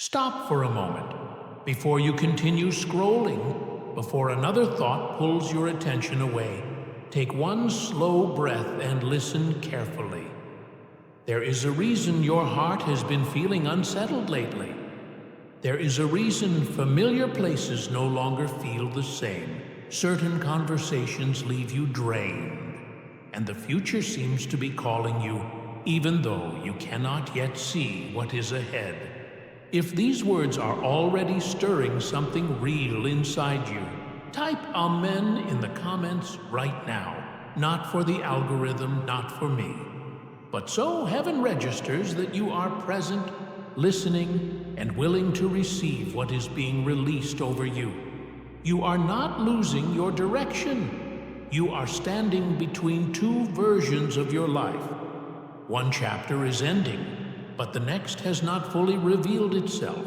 Stop for a moment before you continue scrolling, before another thought pulls your attention away. Take one slow breath and listen carefully. There is a reason your heart has been feeling unsettled lately. There is a reason familiar places no longer feel the same. Certain conversations leave you drained, and the future seems to be calling you, even though you cannot yet see what is ahead. If these words are already stirring something real inside you, type Amen in the comments right now. Not for the algorithm, not for me. But so heaven registers that you are present, listening, and willing to receive what is being released over you. You are not losing your direction. You are standing between two versions of your life. One chapter is ending, but the next has not fully revealed itself.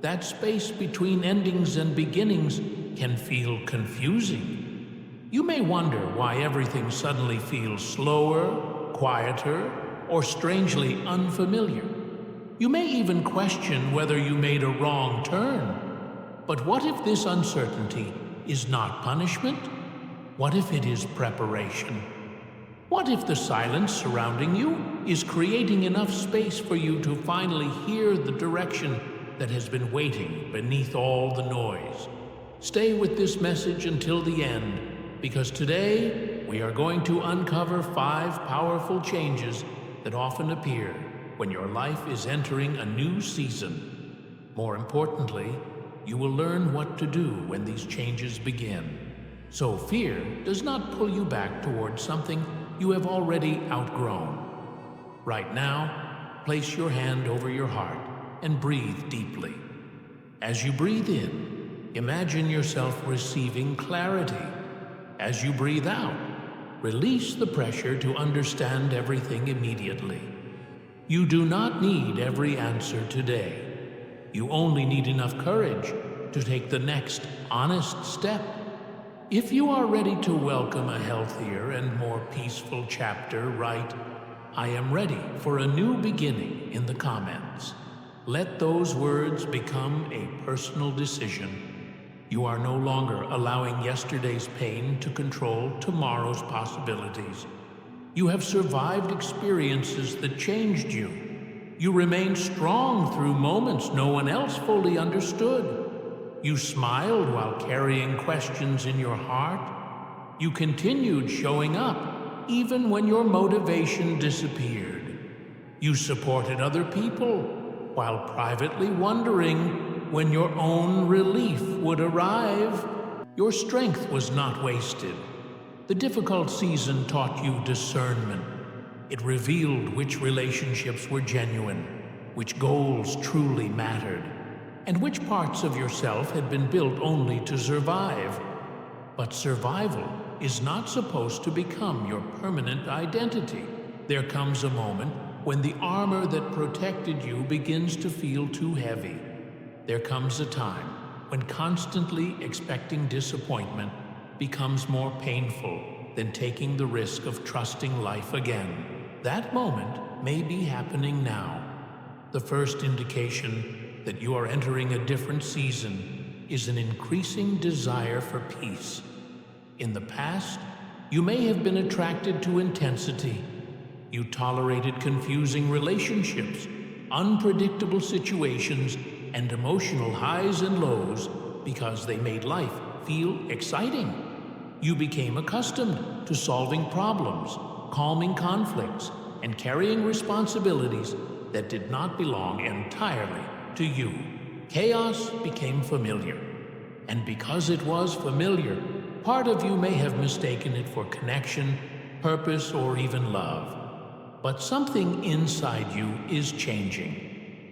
That space between endings and beginnings can feel confusing. You may wonder why everything suddenly feels slower, quieter, or strangely unfamiliar. You may even question whether you made a wrong turn. But what if this uncertainty is not punishment? What if it is preparation? What if the silence surrounding you is creating enough space for you to finally hear the direction that has been waiting beneath all the noise? Stay with this message until the end, because today we are going to uncover 5 powerful changes that often appear when your life is entering a new season. More importantly, you will learn what to do when these changes begin. So fear does not pull you back towards something you have already outgrown. Right now, place your hand over your heart and breathe deeply. As you breathe in, imagine yourself receiving clarity. As you breathe out, release the pressure to understand everything immediately. You do not need every answer today. You only need enough courage to take the next honest step. If you are ready to welcome a healthier and more peaceful chapter, write, "I am ready for a new beginning" in the comments. Let those words become a personal decision. You are no longer allowing yesterday's pain to control tomorrow's possibilities. You have survived experiences that changed you. You remained strong through moments no one else fully understood. You smiled while carrying questions in your heart. You continued showing up even when your motivation disappeared. You supported other people while privately wondering when your own relief would arrive. Your strength was not wasted. The difficult season taught you discernment. It revealed which relationships were genuine, which goals truly mattered, and which parts of yourself had been built only to survive. But survival is not supposed to become your permanent identity. There comes a moment when the armor that protected you begins to feel too heavy. There comes a time when constantly expecting disappointment becomes more painful than taking the risk of trusting life again. That moment may be happening now. The first indication that you are entering a different season is an increasing desire for peace. In the past, you may have been attracted to intensity. You tolerated confusing relationships, unpredictable situations, and emotional highs and lows because they made life feel exciting. You became accustomed to solving problems, calming conflicts, and carrying responsibilities that did not belong entirely to you. Chaos became familiar, and because it was familiar, part of you may have mistaken it for connection, purpose, or even love. But something inside you is changing.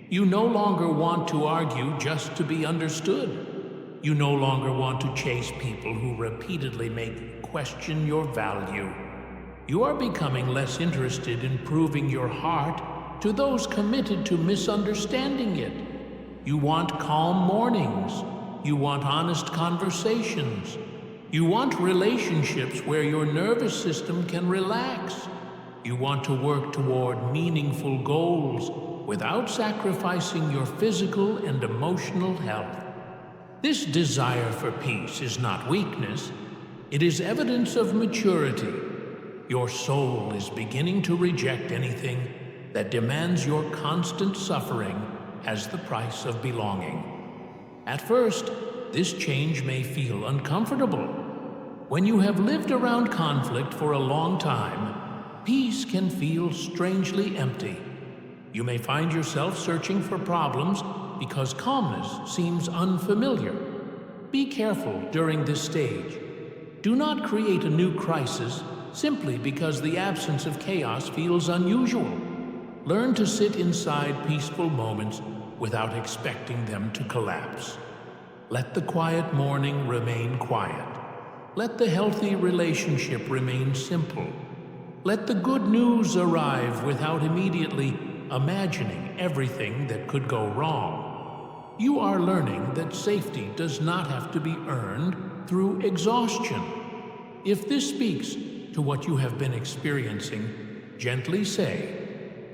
You no longer want to argue just to be understood. You no longer want to chase people who repeatedly make you question your value. You are becoming less interested in proving your heart to those committed to misunderstanding it. You want calm mornings. You want honest conversations. You want relationships where your nervous system can relax. You want to work toward meaningful goals without sacrificing your physical and emotional health. This desire for peace is not weakness, it is evidence of maturity. Your soul is beginning to reject anything that demands your constant suffering as the price of belonging. At first, this change may feel uncomfortable. When you have lived around conflict for a long time, peace can feel strangely empty. You may find yourself searching for problems because calmness seems unfamiliar. Be careful during this stage. Do not create a new crisis simply because the absence of chaos feels unusual. Learn to sit inside peaceful moments without expecting them to collapse. Let the quiet morning remain quiet. Let the healthy relationship remain simple. Let the good news arrive without immediately imagining everything that could go wrong. You are learning that safety does not have to be earned through exhaustion. If this speaks to what you have been experiencing, gently say,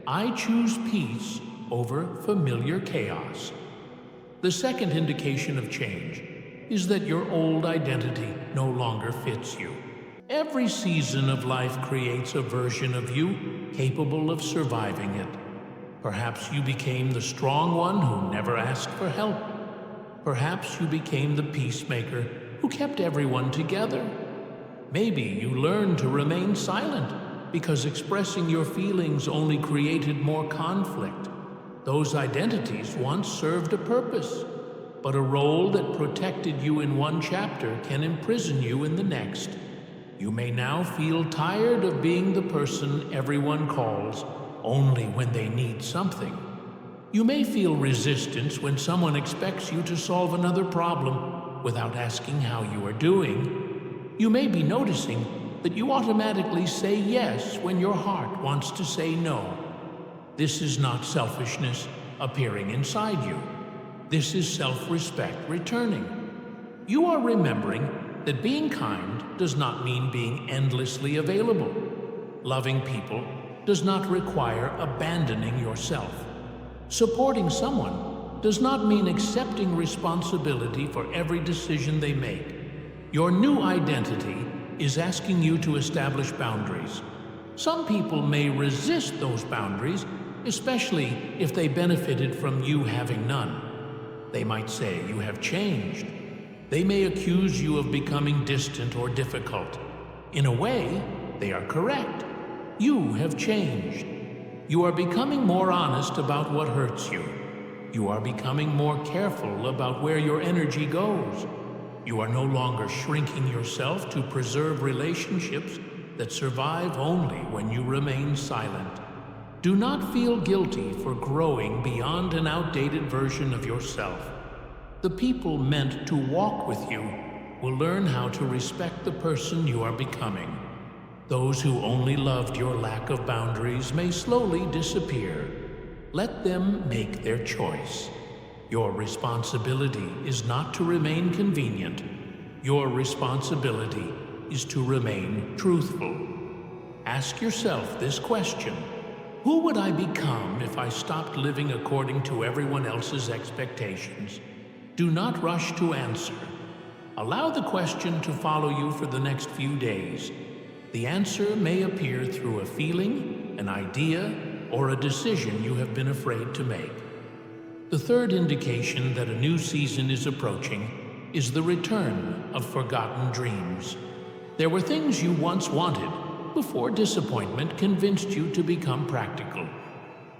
"I choose peace over familiar chaos." The second indication of change is that your old identity no longer fits you. Every season of life creates a version of you capable of surviving it. Perhaps you became the strong one who never asked for help. Perhaps you became the peacemaker who kept everyone together. Maybe you learned to remain silent because expressing your feelings only created more conflict. Those identities once served a purpose, but a role that protected you in one chapter can imprison you in the next. You may now feel tired of being the person everyone calls only when they need something. You may feel resistance when someone expects you to solve another problem without asking how you are doing. You may be noticing that you automatically say yes when your heart wants to say no. This is not selfishness appearing inside you. This is self-respect returning. You are remembering that being kind does not mean being endlessly available. Loving people does not require abandoning yourself. Supporting someone does not mean accepting responsibility for every decision they make. Your new identity is asking you to establish boundaries. Some people may resist those boundaries, especially if they benefited from you having none. They might say you have changed. They may accuse you of becoming distant or difficult. In a way, they are correct. You have changed. You are becoming more honest about what hurts you. You are becoming more careful about where your energy goes. You are no longer shrinking yourself to preserve relationships that survive only when you remain silent. Do not feel guilty for growing beyond an outdated version of yourself. The people meant to walk with you will learn how to respect the person you are becoming. Those who only loved your lack of boundaries may slowly disappear. Let them make their choice. Your responsibility is not to remain convenient. Your responsibility is to remain truthful. Ask yourself this question: who would I become if I stopped living according to everyone else's expectations? Do not rush to answer. Allow the question to follow you for the next few days. The answer may appear through a feeling, an idea, or a decision you have been afraid to make. The third indication that a new season is approaching is the return of forgotten dreams. There were things you once wanted before disappointment convinced you to become practical.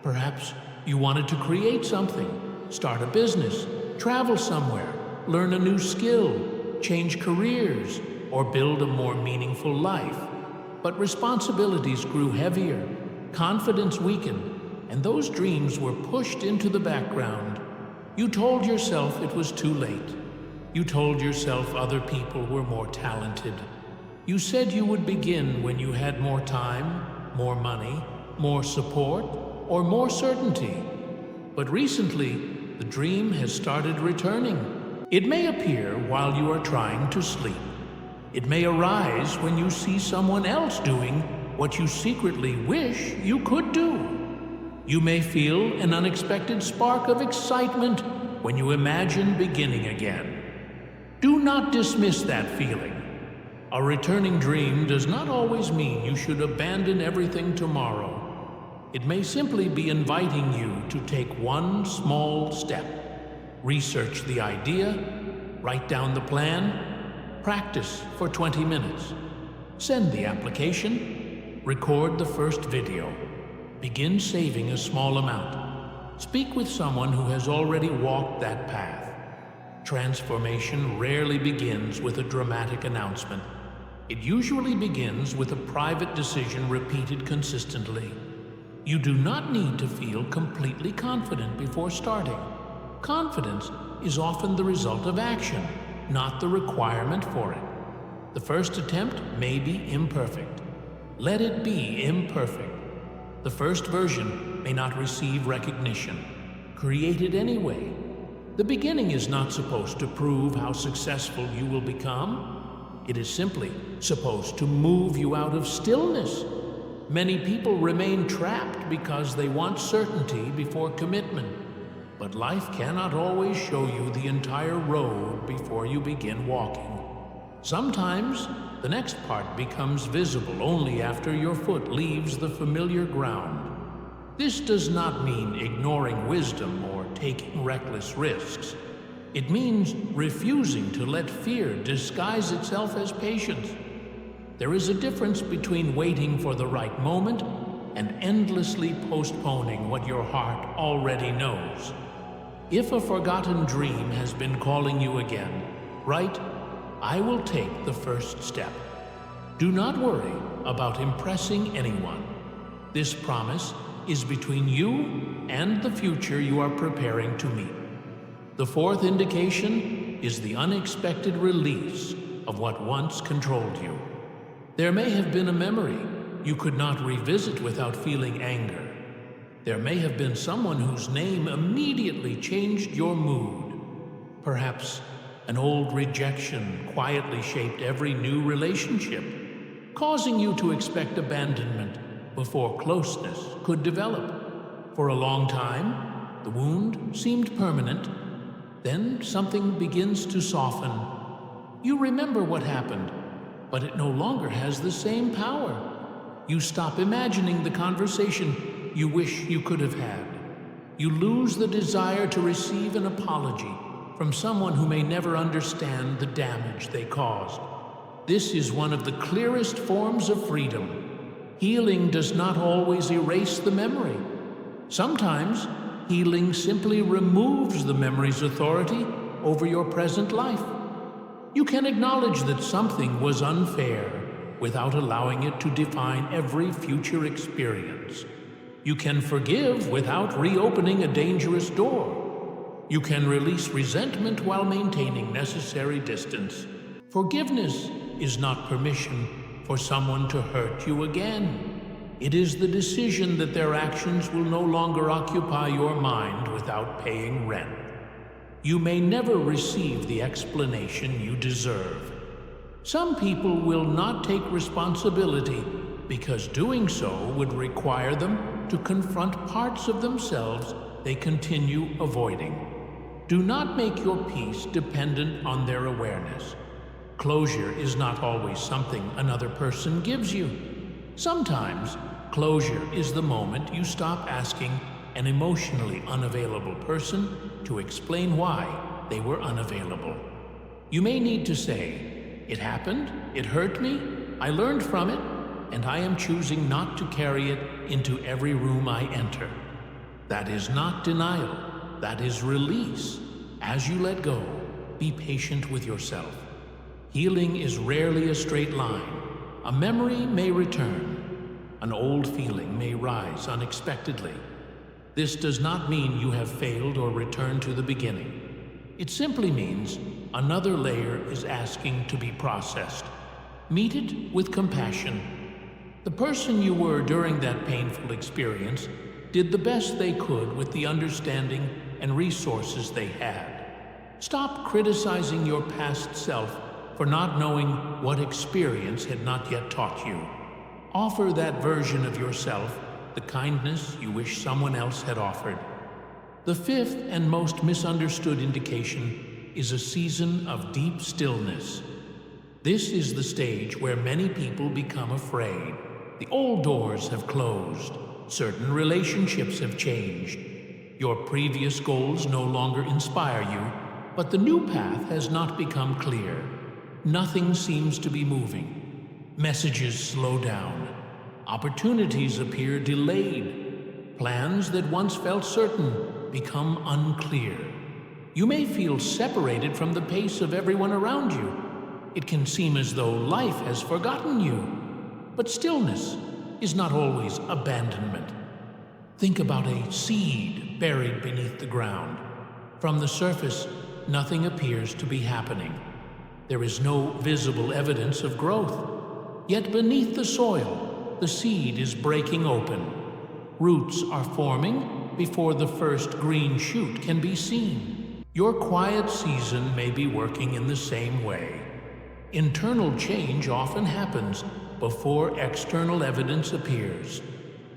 Perhaps you wanted to create something, start a business, travel somewhere, learn a new skill, change careers, or build a more meaningful life. But responsibilities grew heavier, confidence weakened, and those dreams were pushed into the background. You told yourself it was too late. You told yourself other people were more talented. You said you would begin when you had more time, more money, more support, or more certainty. But recently, the dream has started returning. It may appear while you are trying to sleep. It may arise when you see someone else doing what you secretly wish you could do. You may feel an unexpected spark of excitement when you imagine beginning again. Do not dismiss that feeling. A returning dream does not always mean you should abandon everything tomorrow. It may simply be inviting you to take one small step. Research the idea, write down the plan, practice for 20 minutes. Send the application, record the first video. Begin saving a small amount. Speak with someone who has already walked that path. Transformation rarely begins with a dramatic announcement. It usually begins with a private decision repeated consistently. You do not need to feel completely confident before starting. Confidence is often the result of action, not the requirement for it. The first attempt may be imperfect. Let it be imperfect. The first version may not receive recognition. Create it anyway. The beginning is not supposed to prove how successful you will become. It is simply supposed to move you out of stillness. Many people remain trapped because they want certainty before commitment. But life cannot always show you the entire road before you begin walking. Sometimes, the next part becomes visible only after your foot leaves the familiar ground. This does not mean ignoring wisdom or taking reckless risks. It means refusing to let fear disguise itself as patience. There is a difference between waiting for the right moment and endlessly postponing what your heart already knows. If a forgotten dream has been calling you again, write, "I will take the first step." Do not worry about impressing anyone. This promise is between you and the future you are preparing to meet. The fourth indication is the unexpected release of what once controlled you. There may have been a memory you could not revisit without feeling anger. There may have been someone whose name immediately changed your mood. Perhaps an old rejection quietly shaped every new relationship, causing you to expect abandonment before closeness could develop. For a long time, the wound seemed permanent. Then something begins to soften. You remember what happened, but it no longer has the same power. You stop imagining the conversation you wish you could have had. You lose the desire to receive an apology from someone who may never understand the damage they caused. This is one of the clearest forms of freedom. Healing does not always erase the memory. Sometimes, healing simply removes the memory's authority over your present life. You can acknowledge that something was unfair without allowing it to define every future experience. You can forgive without reopening a dangerous door. You can release resentment while maintaining necessary distance. Forgiveness is not permission for someone to hurt you again. It is the decision that their actions will no longer occupy your mind without paying rent. You may never receive the explanation you deserve. Some people will not take responsibility because doing so would require them to confront parts of themselves they continue avoiding. Do not make your peace dependent on their awareness. Closure is not always something another person gives you. Sometimes, closure is the moment you stop asking an emotionally unavailable person to explain why they were unavailable. You may need to say, "It happened, it hurt me, I learned from it, and I am choosing not to carry it into every room I enter." That is not denial, that is release. As you let go, be patient with yourself. Healing is rarely a straight line. A memory may return. An old feeling may rise unexpectedly. This does not mean you have failed or returned to the beginning. It simply means another layer is asking to be processed. Meet it with compassion. The person you were during that painful experience did the best they could with the understanding and resources they had. Stop criticizing your past self for not knowing what experience had not yet taught you. Offer that version of yourself the kindness you wish someone else had offered. The fifth and most misunderstood indication is a season of deep stillness. This is the stage where many people become afraid. The old doors have closed. Certain relationships have changed. Your previous goals no longer inspire you, but the new path has not become clear. Nothing seems to be moving. Messages slow down. Opportunities appear delayed. Plans that once felt certain become unclear. You may feel separated from the pace of everyone around you. It can seem as though life has forgotten you. But stillness is not always abandonment. Think about a seed buried beneath the ground. From the surface, nothing appears to be happening. There is no visible evidence of growth. Yet beneath the soil, the seed is breaking open. Roots are forming before the first green shoot can be seen. Your quiet season may be working in the same way. Internal change often happens before external evidence appears.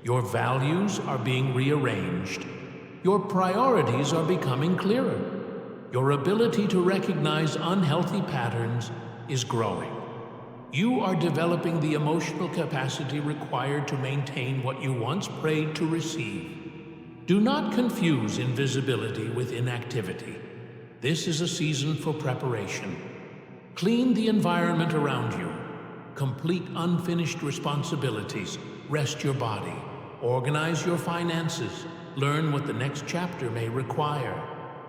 Your values are being rearranged. Your priorities are becoming clearer. Your ability to recognize unhealthy patterns is growing. You are developing the emotional capacity required to maintain what you once prayed to receive. Do not confuse invisibility with inactivity. This is a season for preparation. Clean the environment around you. Complete unfinished responsibilities. Rest your body. Organize your finances. Learn what the next chapter may require.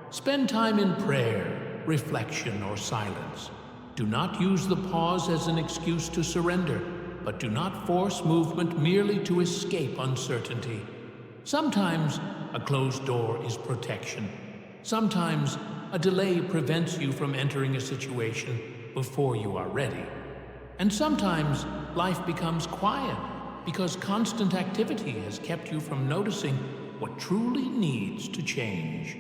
Spend time in prayer, reflection, or silence. Do not use the pause as an excuse to surrender, but do not force movement merely to escape uncertainty. Sometimes a closed door is protection. Sometimes a delay prevents you from entering a situation before you are ready. And sometimes life becomes quiet because constant activity has kept you from noticing what truly needs to change.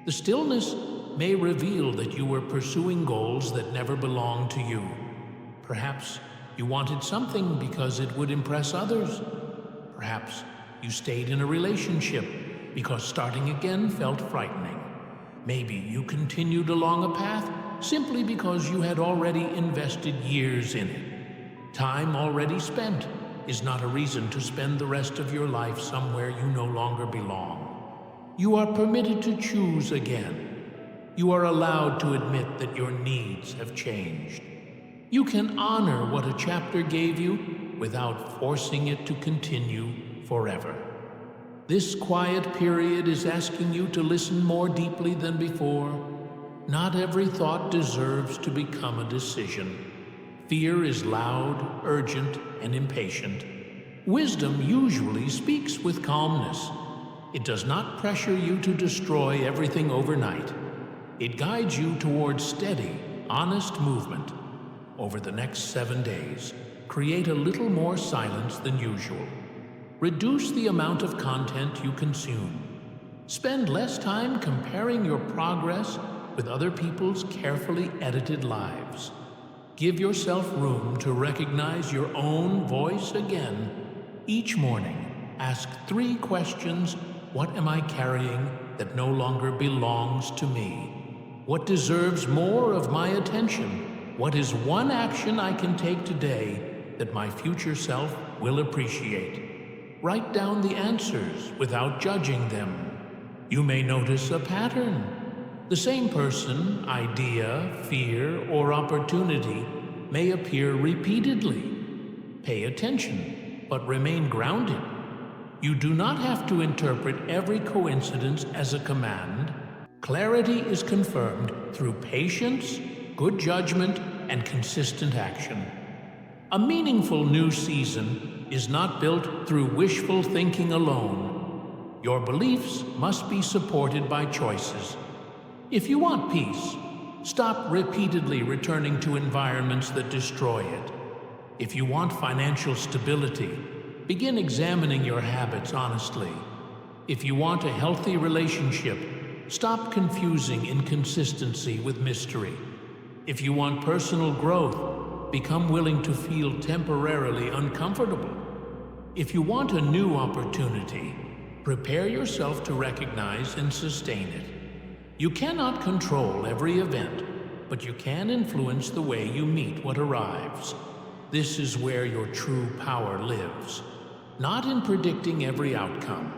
The stillness may reveal that you were pursuing goals that never belonged to you. Perhaps you wanted something because it would impress others. Perhaps you stayed in a relationship because starting again felt frightening. Maybe you continued along a path simply because you had already invested years in it. Time already spent is not a reason to spend the rest of your life somewhere you no longer belong. You are permitted to choose again. You are allowed to admit that your needs have changed. You can honor what a chapter gave you without forcing it to continue forever. This quiet period is asking you to listen more deeply than before. Not every thought deserves to become a decision. Fear is loud, urgent, and impatient. Wisdom usually speaks with calmness. It does not pressure you to destroy everything overnight. It guides you towards steady, honest movement. Over the next 7 days, create a little more silence than usual. Reduce the amount of content you consume. Spend less time comparing your progress with other people's carefully edited lives. Give yourself room to recognize your own voice again. Each morning, ask 3 questions. What am I carrying that no longer belongs to me? What deserves more of my attention? What is one action I can take today that my future self will appreciate? Write down the answers without judging them. You may notice a pattern. The same person, idea, fear, or opportunity may appear repeatedly. Pay attention, but remain grounded. You do not have to interpret every coincidence as a command. Clarity is confirmed through patience, good judgment, and consistent action. A meaningful new season is not built through wishful thinking alone. Your beliefs must be supported by choices. If you want peace, stop repeatedly returning to environments that destroy it. If you want financial stability, begin examining your habits honestly. If you want a healthy relationship, stop confusing inconsistency with mystery. If you want personal growth, become willing to feel temporarily uncomfortable. If you want a new opportunity, prepare yourself to recognize and sustain it. You cannot control every event, but you can influence the way you meet what arrives. This is where your true power lives. Not in predicting every outcome,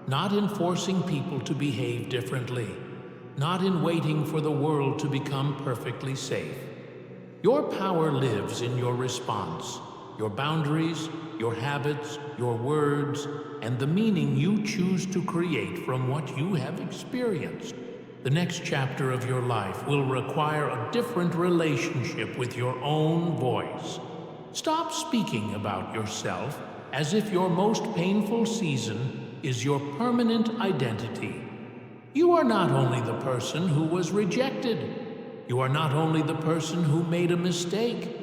not in forcing people to behave differently, not in waiting for the world to become perfectly safe. Your power lives in your response, your boundaries, your habits, your words, and the meaning you choose to create from what you have experienced. The next chapter of your life will require a different relationship with your own voice. Stop speaking about yourself as if your most painful season is your permanent identity. You are not only the person who was rejected. You are not only the person who made a mistake.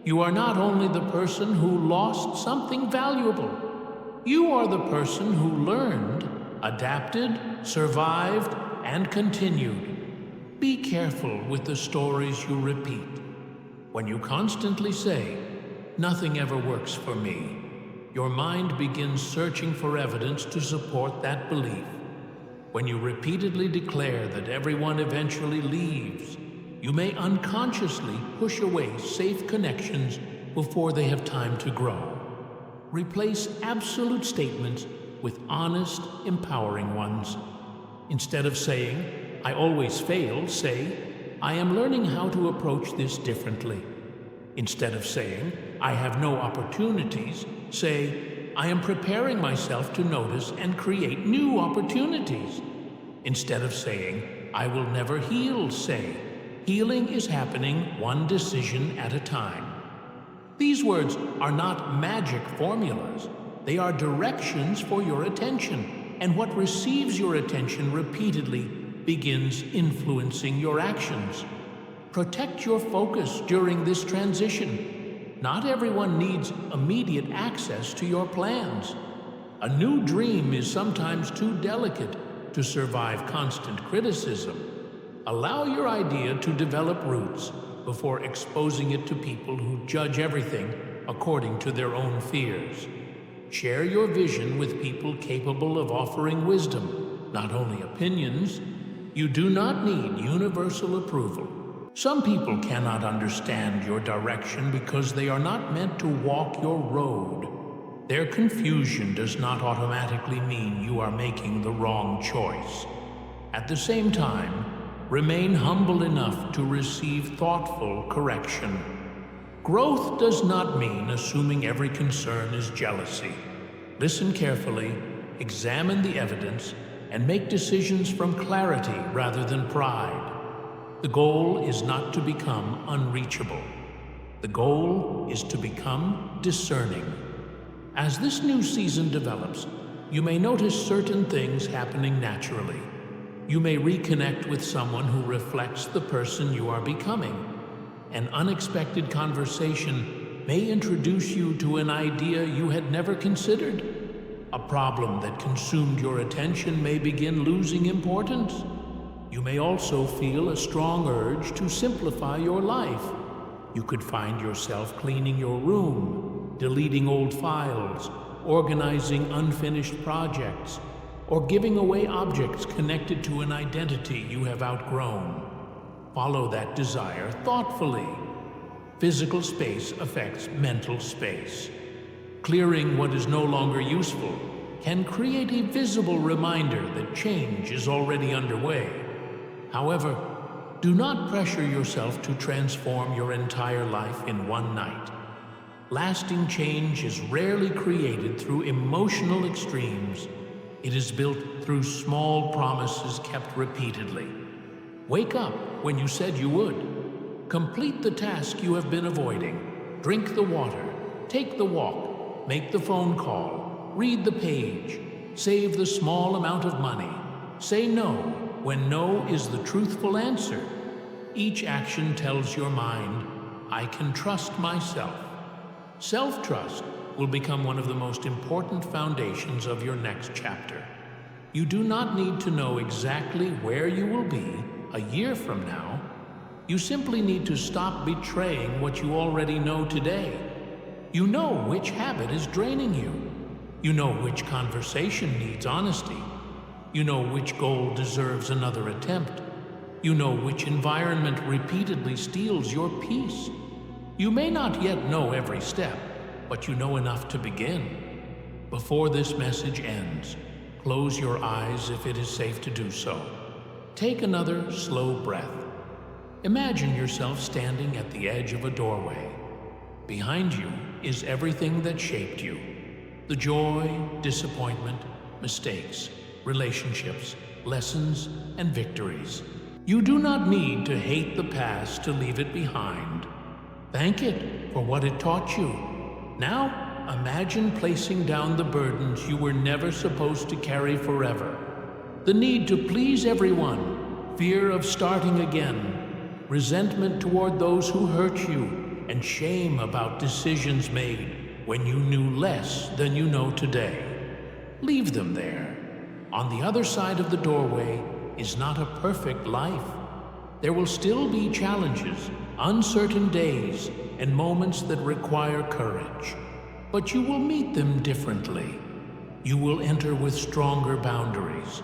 You are not only the person who lost something valuable. You are the person who learned, adapted, survived, and continued. Be careful with the stories you repeat. When you constantly say, "Nothing ever works for me," your mind begins searching for evidence to support that belief. When you repeatedly declare that everyone eventually leaves, you may unconsciously push away safe connections before they have time to grow. Replace absolute statements with honest, empowering ones. Instead of saying, "I always fail," say, "I am learning how to approach this differently." Instead of saying, "I have no opportunities," say, "I am preparing myself to notice and create new opportunities." Instead of saying, "I will never heal," say, "Healing is happening one decision at a time." These words are not magic formulas. They are directions for your attention, and what receives your attention repeatedly begins influencing your actions. Protect your focus during this transition. Not everyone needs immediate access to your plans. A new dream is sometimes too delicate to survive constant criticism. Allow your idea to develop roots before exposing it to people who judge everything according to their own fears. Share your vision with people capable of offering wisdom, not only opinions. You do not need universal approval. Some people cannot understand your direction because they are not meant to walk your road. Their confusion does not automatically mean you are making the wrong choice. At the same time, remain humble enough to receive thoughtful correction. Growth does not mean assuming every concern is jealousy. Listen carefully, examine the evidence, and make decisions from clarity rather than pride. The goal is not to become unreachable. The goal is to become discerning. As this new season develops, you may notice certain things happening naturally. You may reconnect with someone who reflects the person you are becoming. An unexpected conversation may introduce you to an idea you had never considered. A problem that consumed your attention may begin losing importance. You may also feel a strong urge to simplify your life. You could find yourself cleaning your room, deleting old files, organizing unfinished projects, or giving away objects connected to an identity you have outgrown. Follow that desire thoughtfully. Physical space affects mental space. Clearing what is no longer useful can create a visible reminder that change is already underway. However, do not pressure yourself to transform your entire life in one night. Lasting change is rarely created through emotional extremes. It is built through small promises kept repeatedly. Wake up when you said you would. Complete the task you have been avoiding. Drink the water. Take the walk. Make the phone call. Read the page. Save the small amount of money. Say no when no is the truthful answer. Each action tells your mind, "I can trust myself." Self-trust will become one of the most important foundations of your next chapter. You do not need to know exactly where you will be a year from now. You simply need to stop betraying what you already know today. You know which habit is draining you. You know which conversation needs honesty. You know which goal deserves another attempt. You know which environment repeatedly steals your peace. You may not yet know every step, but you know enough to begin. Before this message ends, close your eyes if it is safe to do so. Take another slow breath. Imagine yourself standing at the edge of a doorway. Behind you is everything that shaped you. The joy, disappointment, mistakes, relationships, lessons, and victories. You do not need to hate the past to leave it behind. Thank it for what it taught you. Now, imagine placing down the burdens you were never supposed to carry forever. The need to please everyone, fear of starting again, resentment toward those who hurt you, and shame about decisions made when you knew less than you know today. Leave them there. On the other side of the doorway is not a perfect life. There will still be challenges, uncertain days, and moments that require courage. But you will meet them differently. You will enter with stronger boundaries.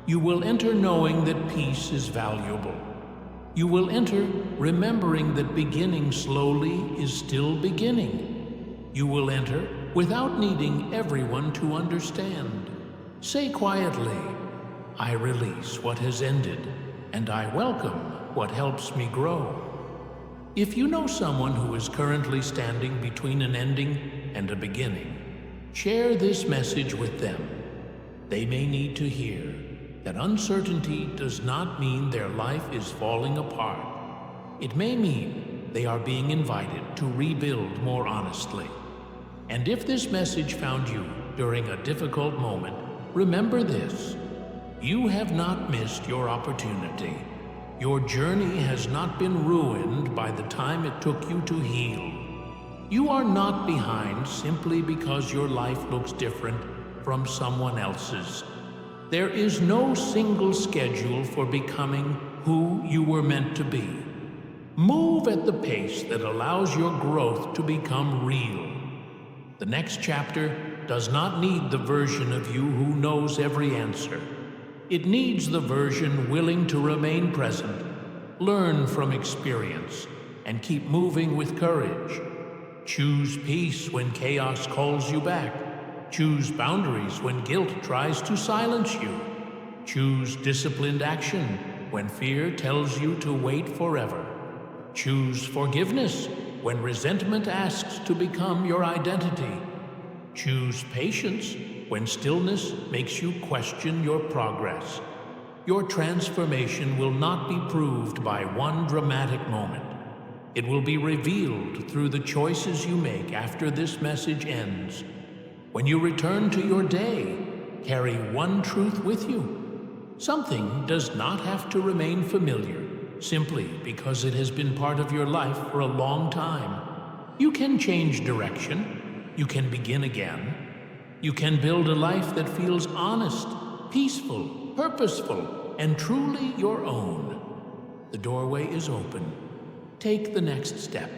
You will enter knowing that peace is valuable. You will enter remembering that beginning slowly is still beginning. You will enter without needing everyone to understand. Say quietly, I release what has ended, and I welcome what helps me grow. If you know someone who is currently standing between an ending and a beginning, share this message with them. They may need to hear that uncertainty does not mean their life is falling apart. It may mean they are being invited to rebuild more honestly. And if this message found you during a difficult moment, remember this: you have not missed your opportunity. Your journey has not been ruined by the time it took you to heal. You are not behind simply because your life looks different from someone else's. There is no single schedule for becoming who you were meant to be. Move at the pace that allows your growth to become real. The next chapter does not need the version of you who knows every answer. It needs the version willing to remain present, learn from experience, and keep moving with courage. Choose peace when chaos calls you back. Choose boundaries when guilt tries to silence you. Choose disciplined action when fear tells you to wait forever. Choose forgiveness when resentment asks to become your identity. Choose patience when stillness makes you question your progress. Your transformation will not be proved by one dramatic moment. It will be revealed through the choices you make after this message ends. When you return to your day, carry one truth with you. Something does not have to remain familiar simply because it has been part of your life for a long time. You can change direction. You can begin again. You can build a life that feels honest, peaceful, purposeful, and truly your own. The doorway is open. Take the next step.